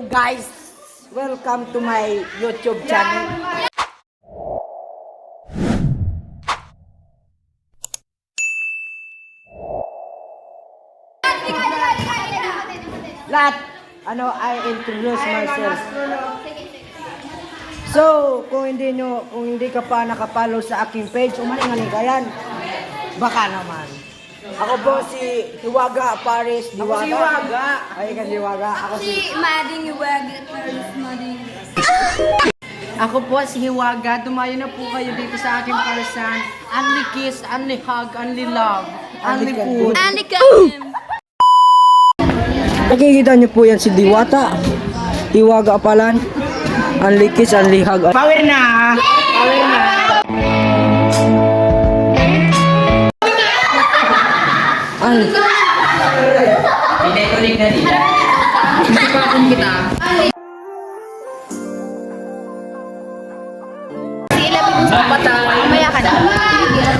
guys, welcome to my YouTube channel. Lahat, I introduce myself. So, kung hindi ka pa nakapollow sa aking page, umaling-aling ka yan. Baka naman. Ako po si Hiwaga Paris Diwaga. Ako si Hiwaga. Ay, ka Hiwaga. Ako si Mading Hiwaga Paris Mading. Ako po si Hiwaga. Dumayo na po kayo dito sa aking parisan. Only kiss, only hug, only love, only food. Andy Kasim. nakikita niyo po yan si Diwata. Hiwaga Palan. Only kiss, only hug. Power na! Power na! Hindi tulig na dito. Hindi pa akong kita. Patay. Maya ka na.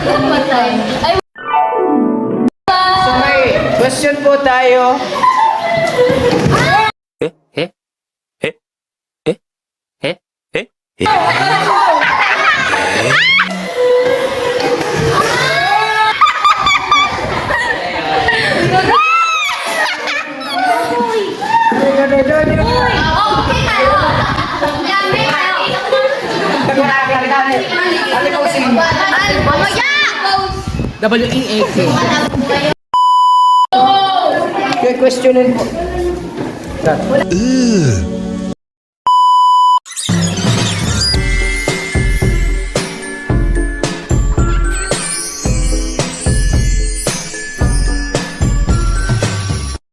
Patay. Ay, So may question po tayo. okay tayo. W-E-A-K. Questionin po.